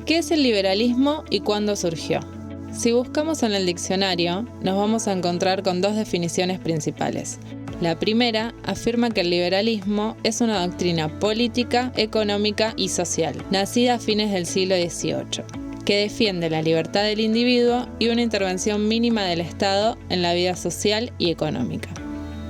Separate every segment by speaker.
Speaker 1: ¿Qué es el liberalismo y cuándo surgió? Si buscamos en el diccionario, nos vamos a encontrar con dos definiciones principales. La primera afirma que el liberalismo es una doctrina política, económica y social, nacida a fines del siglo XVIII, que defiende la libertad del individuo y una intervención mínima del Estado en la vida social y económica.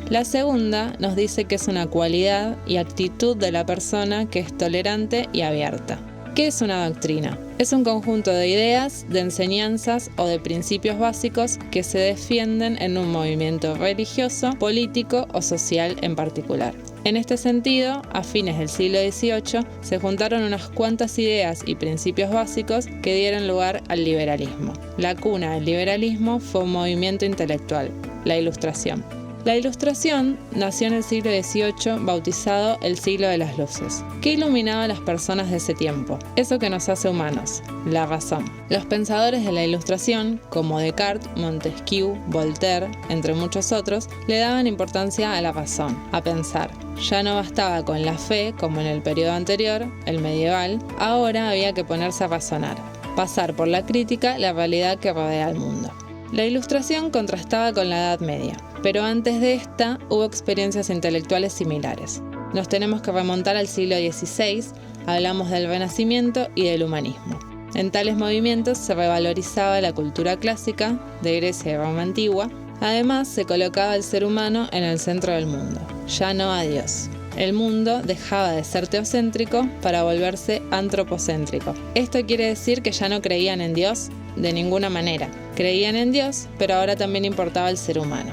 Speaker 1: La segunda nos dice que es una cualidad y actitud de la persona que es tolerante y abierta. ¿Qué es una doctrina? Es un conjunto de ideas, de enseñanzas o de principios básicos que se defienden en un movimiento religioso, político o social en particular. En este sentido, a fines del siglo XVIII se juntaron unas cuantas ideas y principios básicos que dieron lugar al liberalismo. La cuna del liberalismo fue un movimiento intelectual, la Ilustración. La Ilustración nació en el siglo XVIII, bautizado el siglo de las luces. ¿Qué iluminaba a las personas de ese tiempo? Eso que nos hace humanos, la razón. Los pensadores de la Ilustración, como Descartes, Montesquieu, Voltaire, entre muchos otros, le daban importancia a la razón, a pensar. Ya no bastaba con la fe, como en el periodo anterior, el medieval, ahora había que ponerse a razonar, pasar por la crítica la realidad que rodea al mundo. La Ilustración contrastaba con la Edad Media, pero antes de esta hubo experiencias intelectuales similares. Nos tenemos que remontar al siglo XVI, hablamos del Renacimiento y del humanismo. En tales movimientos se revalorizaba la cultura clásica de Grecia y Roma antigua, además se colocaba al ser humano en el centro del mundo, ya no a Dios. El mundo dejaba de ser teocéntrico para volverse antropocéntrico. Esto quiere decir que ya no creían en Dios de ninguna manera. Creían en Dios, pero ahora también importaba el ser humano.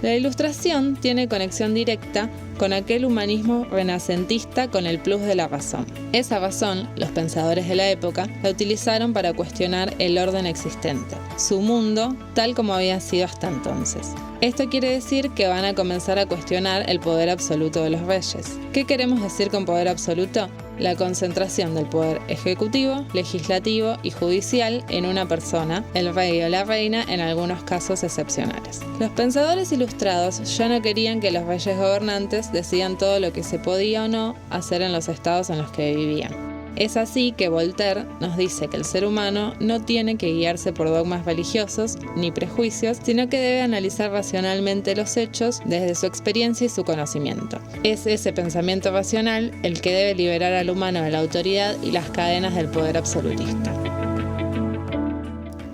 Speaker 1: La Ilustración tiene conexión directa con aquel humanismo renacentista con el plus de la razón. Esa razón, los pensadores de la época la utilizaron para cuestionar el orden existente, su mundo tal como había sido hasta entonces. Esto quiere decir que van a comenzar a cuestionar el poder absoluto de los reyes. ¿Qué queremos decir con poder absoluto? La concentración del poder ejecutivo, legislativo y judicial en una persona, el rey o la reina en algunos casos excepcionales. Los pensadores ilustrados ya no querían que los reyes gobernantes decidan todo lo que se podía o no hacer en los estados en los que vivían. Es así que Voltaire nos dice que el ser humano no tiene que guiarse por dogmas religiosos ni prejuicios, sino que debe analizar racionalmente los hechos desde su experiencia y su conocimiento. Es ese pensamiento racional el que debe liberar al humano de la autoridad y las cadenas del poder absolutista.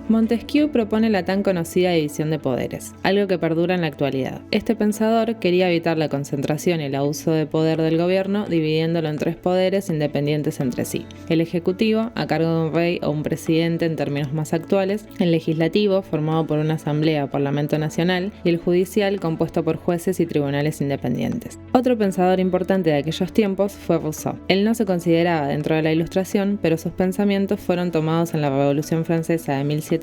Speaker 1: Montesquieu propone la tan conocida división de poderes, algo que perdura en la actualidad. Este pensador quería evitar la concentración y el abuso de poder del gobierno dividiéndolo en tres poderes independientes entre sí. El ejecutivo, a cargo de un rey o un presidente en términos más actuales, el legislativo, formado por una asamblea o parlamento nacional, y el judicial, compuesto por jueces y tribunales independientes. Otro pensador importante de aquellos tiempos fue Rousseau. Él no se consideraba dentro de la Ilustración, pero sus pensamientos fueron tomados en la Revolución Francesa de 1789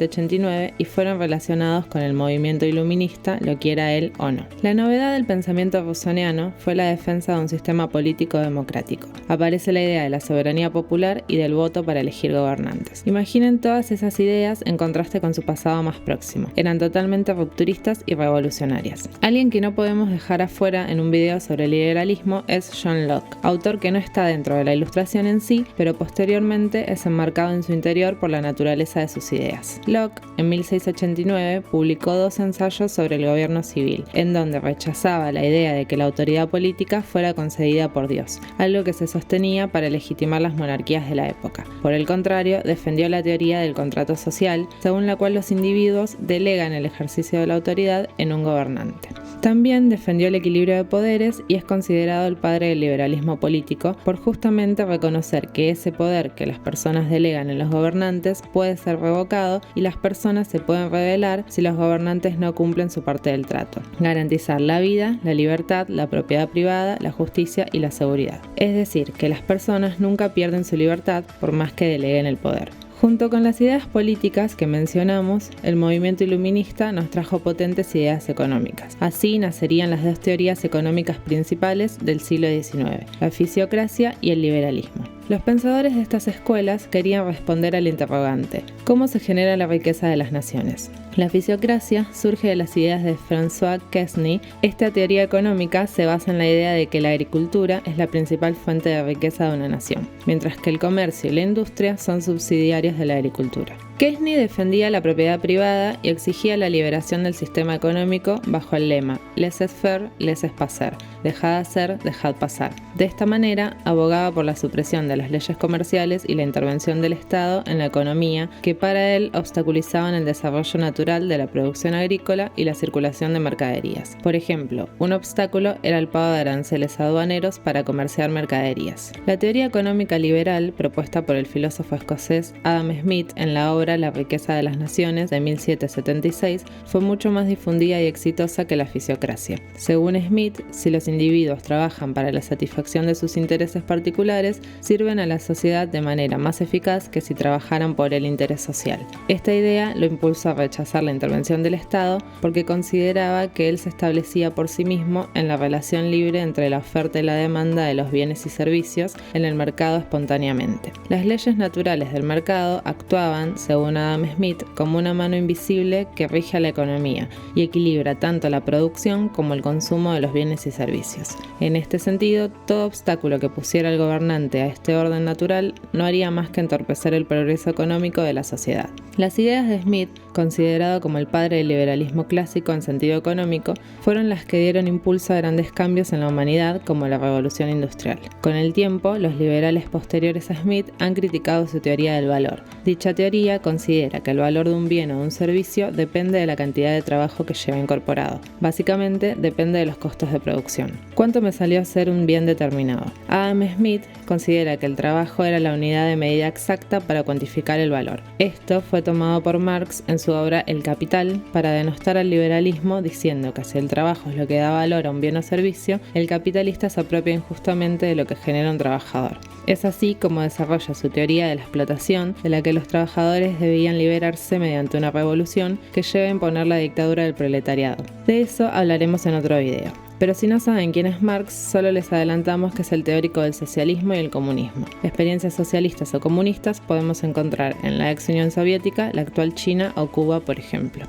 Speaker 1: y fueron relacionados con el movimiento iluminista, lo quiera él o no. La novedad del pensamiento rousseauiano fue la defensa de un sistema político democrático. Aparece la idea de la soberanía popular y del voto para elegir gobernantes. Imaginen todas esas ideas en contraste con su pasado más próximo. Eran totalmente rupturistas y revolucionarias. Alguien que no podemos dejar afuera en un video sobre el liberalismo es John Locke, autor que no está dentro de la Ilustración en sí, pero posteriormente es enmarcado en su interior por la naturaleza de sus ideas. Locke, en 1689, publicó 2 ensayos sobre el gobierno civil, en donde rechazaba la idea de que la autoridad política fuera concedida por Dios, algo que se sostenía para legitimar las monarquías de la época. Por el contrario, defendió la teoría del contrato social, según la cual los individuos delegan el ejercicio de la autoridad en un gobernante. También defendió el equilibrio de poderes y es considerado el padre del liberalismo político por justamente reconocer que ese poder que las personas delegan en los gobernantes puede ser revocado y las personas se pueden rebelar si los gobernantes no cumplen su parte del trato. Garantizar la vida, la libertad, la propiedad privada, la justicia y la seguridad. Es decir, que las personas nunca pierden su libertad por más que deleguen el poder. Junto con las ideas políticas que mencionamos, el movimiento iluminista nos trajo potentes ideas económicas. Así nacerían las 2 teorías económicas principales del siglo XIX, la fisiocracia y el liberalismo. Los pensadores de estas escuelas querían responder al interrogante: ¿cómo se genera la riqueza de las naciones? La fisiocracia surge de las ideas de François Quesnay. Esta teoría económica se basa en la idea de que la agricultura es la principal fuente de riqueza de una nación, mientras que el comercio y la industria son subsidiarios de la agricultura. Quesnay defendía la propiedad privada y exigía la liberación del sistema económico bajo el lema laissez-faire, laissez-passer, dejad hacer, dejad pasar. De esta manera, abogaba por la supresión de las leyes comerciales y la intervención del Estado en la economía, que para él obstaculizaban el desarrollo natural de la producción agrícola y la circulación de mercaderías. Por ejemplo, un obstáculo era el pago de aranceles aduaneros para comerciar mercaderías. La teoría económica liberal, propuesta por el filósofo escocés Adam Smith en la obra La riqueza de las naciones de 1776, fue mucho más difundida y exitosa que la fisiocracia. Según Smith, si los individuos trabajan para la satisfacción de sus intereses particulares, sirven a la sociedad de manera más eficaz que si trabajaran por el interés social. Esta idea lo impulsó a rechazar la intervención del Estado porque consideraba que él se establecía por sí mismo en la relación libre entre la oferta y la demanda de los bienes y servicios en el mercado espontáneamente. Las leyes naturales del mercado actuaban, según Adam Smith, como una mano invisible que rige a la economía y equilibra tanto la producción como el consumo de los bienes y servicios. En este sentido, todo obstáculo que pusiera el gobernante a este orden natural no haría más que entorpecer el progreso económico de la sociedad. Las ideas de Smith, considerado como el padre del liberalismo clásico en sentido económico, fueron las que dieron impulso a grandes cambios en la humanidad, como la revolución industrial. Con el tiempo, los liberales posteriores a Smith han criticado su teoría del valor. Dicha teoría considera que el valor de un bien o de un servicio depende de la cantidad de trabajo que lleva incorporado. Básicamente, depende de los costos de producción. ¿Cuánto me salió hacer un bien determinado? Adam Smith considera que el trabajo era la unidad de medida exacta para cuantificar el valor. Esto fue tomado por Marx en su obra El Capital para denostar al liberalismo, diciendo que si el trabajo es lo que da valor a un bien o servicio, el capitalista se apropia injustamente de lo que genera un trabajador. Es así como desarrolla su teoría de la explotación, de la que los trabajadores debían liberarse mediante una revolución que lleve a imponer la dictadura del proletariado. De eso hablaremos en otro video. Pero si no saben quién es Marx, solo les adelantamos que es el teórico del socialismo y el comunismo. Experiencias socialistas o comunistas podemos encontrar en la ex Unión Soviética, la actual China o Cuba, por ejemplo.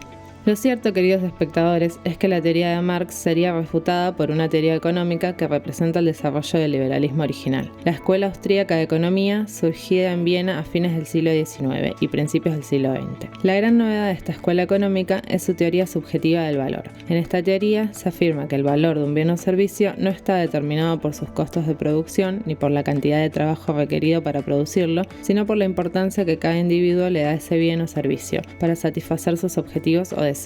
Speaker 1: Lo cierto, queridos espectadores, es que la teoría de Marx sería refutada por una teoría económica que representa el desarrollo del liberalismo original. La Escuela Austríaca de Economía, surgida en Viena a fines del siglo XIX y principios del siglo XX. La gran novedad de esta escuela económica es su teoría subjetiva del valor. En esta teoría se afirma que el valor de un bien o servicio no está determinado por sus costos de producción ni por la cantidad de trabajo requerido para producirlo, sino por la importancia que cada individuo le da a ese bien o servicio para satisfacer sus objetivos o deseos.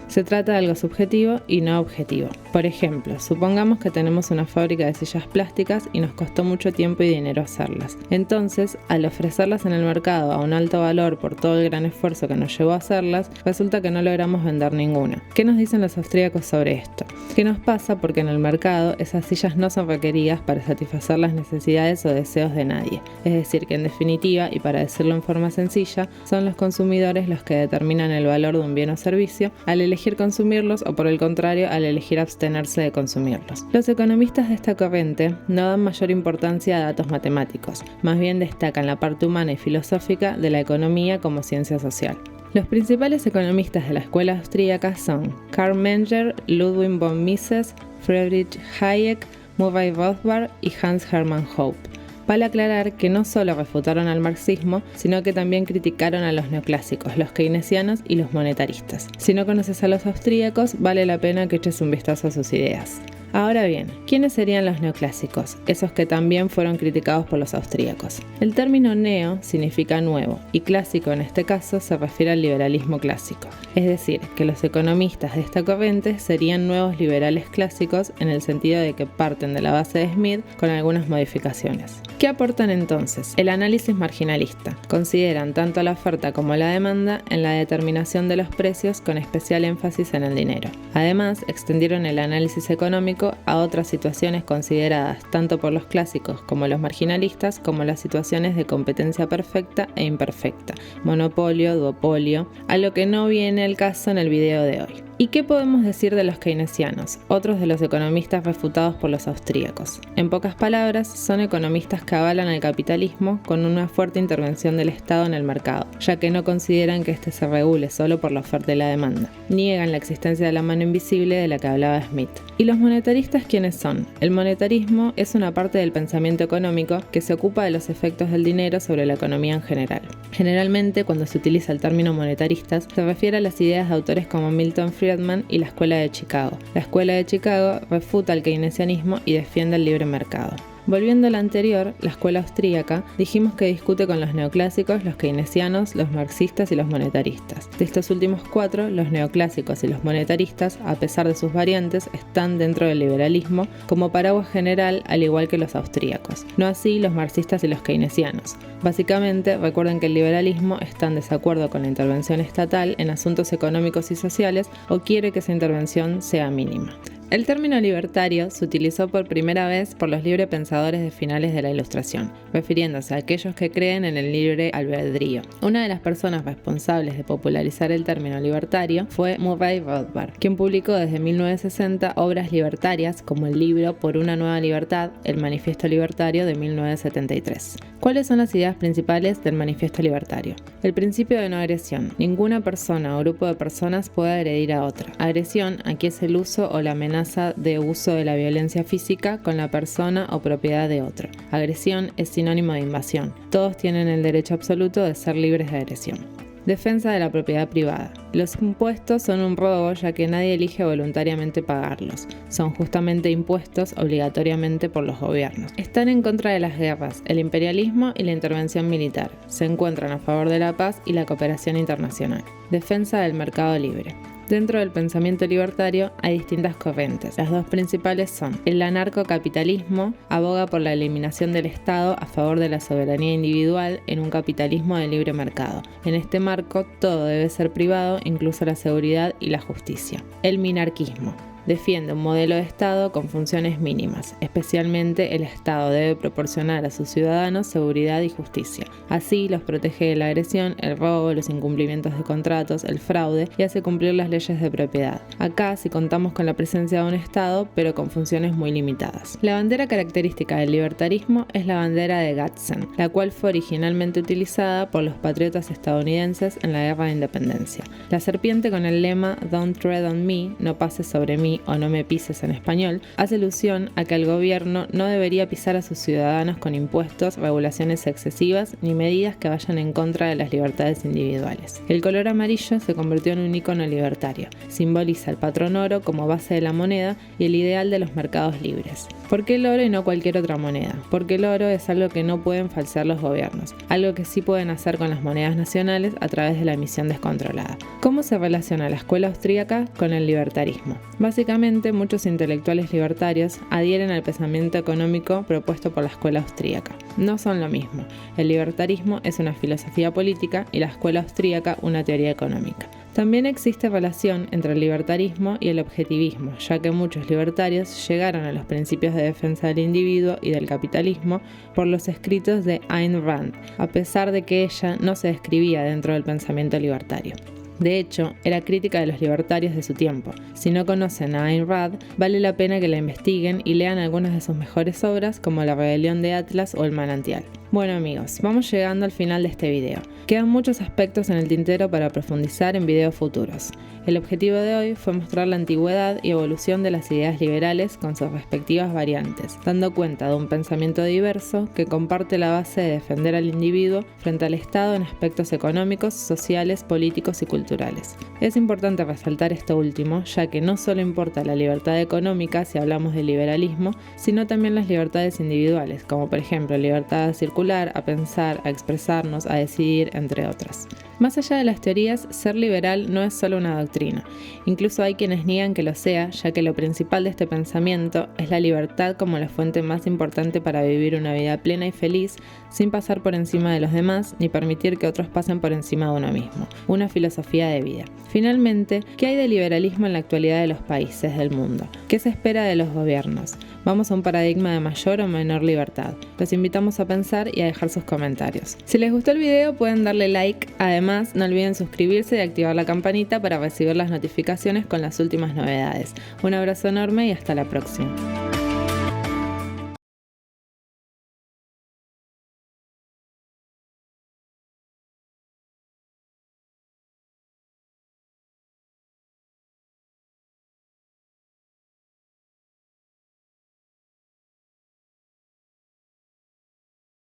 Speaker 1: Se trata de algo subjetivo y no objetivo. Por ejemplo, supongamos que tenemos una fábrica de sillas plásticas y nos costó mucho tiempo y dinero hacerlas. Entonces, al ofrecerlas en el mercado a un alto valor por todo el gran esfuerzo que nos llevó a hacerlas, resulta que no logramos vender ninguna. ¿Qué nos dicen los austríacos sobre esto? ¿Qué nos pasa? Porque en el mercado esas sillas no son requeridas para satisfacer las necesidades o deseos de nadie. Es decir, que en definitiva, y para decirlo en forma sencilla, son los consumidores los que determinan el valor de un bien o servicio al elegir consumirlos o por el contrario al elegir abstenerse de consumirlos. Los economistas de esta corriente no dan mayor importancia a datos matemáticos, más bien destacan la parte humana y filosófica de la economía como ciencia social. Los principales economistas de la escuela austríaca son Karl Menger, Ludwig von Mises, Friedrich Hayek, Murray Rothbard y Hans Hermann Hoppe. Vale aclarar que no solo refutaron al marxismo, sino que también criticaron a los neoclásicos, los keynesianos y los monetaristas. Si no conoces a los austríacos, vale la pena que eches un vistazo a sus ideas. Ahora bien, ¿quiénes serían los neoclásicos? Esos que también fueron criticados por los austríacos. El término neo significa nuevo y clásico en este caso se refiere al liberalismo clásico. Es decir, que los economistas de esta corriente serían nuevos liberales clásicos en el sentido de que parten de la base de Smith con algunas modificaciones. ¿Qué aportan entonces? El análisis marginalista. Consideran tanto la oferta como la demanda en la determinación de los precios con especial énfasis en el dinero. Además, extendieron el análisis económico a otras situaciones consideradas tanto por los clásicos como los marginalistas como las situaciones de competencia perfecta e imperfecta, monopolio, duopolio, a lo que no viene el caso en el video de hoy. ¿Y qué podemos decir de los keynesianos, otros de los economistas refutados por los austríacos? En pocas palabras, son economistas que avalan al capitalismo con una fuerte intervención del Estado en el mercado, ya que no consideran que éste se regule solo por la oferta y la demanda. Niegan la existencia de la mano invisible de la que hablaba Smith. ¿Y los monetaristas quiénes son? El monetarismo es una parte del pensamiento económico que se ocupa de los efectos del dinero sobre la economía en general. Generalmente, cuando se utiliza el término monetaristas, se refiere a las ideas de autores como Milton Friedman y la Escuela de Chicago. La Escuela de Chicago refuta el keynesianismo y defiende el libre mercado. Volviendo a la anterior, la escuela austríaca, dijimos que discute con los neoclásicos, los keynesianos, los marxistas y los monetaristas. De estos últimos cuatro, los neoclásicos y los monetaristas, a pesar de sus variantes, están dentro del liberalismo como paraguas general, al igual que los austríacos. No así los marxistas y los keynesianos. Básicamente, recuerden que el liberalismo está en desacuerdo con la intervención estatal en asuntos económicos y sociales o quiere que esa intervención sea mínima. El término libertario se utilizó por primera vez por los librepensadores de finales de la Ilustración, refiriéndose a aquellos que creen en el libre albedrío. Una de las personas responsables de popularizar el término libertario fue Murray Rothbard, quien publicó desde 1960 obras libertarias como el libro Por una nueva libertad, el Manifiesto Libertario de 1973. ¿Cuáles son las ideas principales del Manifiesto Libertario? El principio de no agresión. Ninguna persona o grupo de personas puede agredir a otra. Agresión aquí es el uso o la amenaza de uso de la violencia física con la persona o propiedad de otro. Agresión es sinónimo de invasión. Todos tienen el derecho absoluto de ser libres de agresión. Defensa de la propiedad privada. Los impuestos son un robo ya que nadie elige voluntariamente pagarlos. Son justamente impuestos obligatoriamente por los gobiernos. Están en contra de las guerras, el imperialismo y la intervención militar. Se encuentran a favor de la paz y la cooperación internacional. Defensa del mercado libre. Dentro del pensamiento libertario hay distintas corrientes. Las dos principales son el anarcocapitalismo, aboga por la eliminación del Estado a favor de la soberanía individual en un capitalismo de libre mercado. En este marco, todo debe ser privado, incluso la seguridad y la justicia. El minarquismo. Defiende un modelo de Estado con funciones mínimas, especialmente el Estado debe proporcionar a sus ciudadanos seguridad y justicia. Así los protege de la agresión, el robo, los incumplimientos de contratos, el fraude y hace cumplir las leyes de propiedad. Acá sí contamos con la presencia de un Estado, pero con funciones muy limitadas. La bandera característica del libertarismo es la bandera de Gadsden, la cual fue originalmente utilizada por los patriotas estadounidenses en la Guerra de Independencia. La serpiente con el lema Don't tread on me, no pases sobre mí, o no me pises en español, hace alusión a que el gobierno no debería pisar a sus ciudadanos con impuestos, regulaciones excesivas ni medidas que vayan en contra de las libertades individuales. El color amarillo se convirtió en un icono libertario. Simboliza el patrón oro como base de la moneda y el ideal de los mercados libres. ¿Por qué el oro y no cualquier otra moneda? Porque el oro es algo que no pueden falsear los gobiernos, algo que sí pueden hacer con las monedas nacionales a través de la emisión descontrolada. ¿Cómo se relaciona la escuela austríaca con el libertarismo? Básicamente, muchos intelectuales libertarios adhieren al pensamiento económico propuesto por la escuela austríaca. No son lo mismo. El libertarismo es una filosofía política y la escuela austríaca una teoría económica. También existe relación entre el libertarismo y el objetivismo, ya que muchos libertarios llegaron a los principios de defensa del individuo y del capitalismo por los escritos de Ayn Rand, a pesar de que ella no se describía dentro del pensamiento libertario. De hecho, era crítica de los libertarios de su tiempo. Si no conocen a Ayn Rand, vale la pena que la investiguen y lean algunas de sus mejores obras como La Rebelión de Atlas o El Manantial. Bueno amigos, vamos llegando al final de este video. Quedan muchos aspectos en el tintero para profundizar en videos futuros. El objetivo de hoy fue mostrar la antigüedad y evolución de las ideas liberales con sus respectivas variantes, dando cuenta de un pensamiento diverso que comparte la base de defender al individuo frente al Estado en aspectos económicos, sociales, políticos y culturales. Es importante resaltar esto último, ya que no solo importa la libertad económica si hablamos de liberalismo, sino también las libertades individuales, como por ejemplo libertad de circular, a pensar, a expresarnos, a decidir, entre otras. Más allá de las teorías, ser liberal no es solo una doctrina. Incluso hay quienes niegan que lo sea, ya que lo principal de este pensamiento es la libertad como la fuente más importante para vivir una vida plena y feliz, sin pasar por encima de los demás, ni permitir que otros pasen por encima de uno mismo. Una filosofía de vida. Finalmente, ¿qué hay de liberalismo en la actualidad de los países del mundo? ¿Qué se espera de los gobiernos? ¿Vamos a un paradigma de mayor o menor libertad? Los invitamos a pensar y a dejar sus comentarios. Si les gustó el video pueden darle like, además no olviden suscribirse y activar la campanita para recibir las notificaciones con las últimas novedades. Un abrazo enorme y hasta la próxima.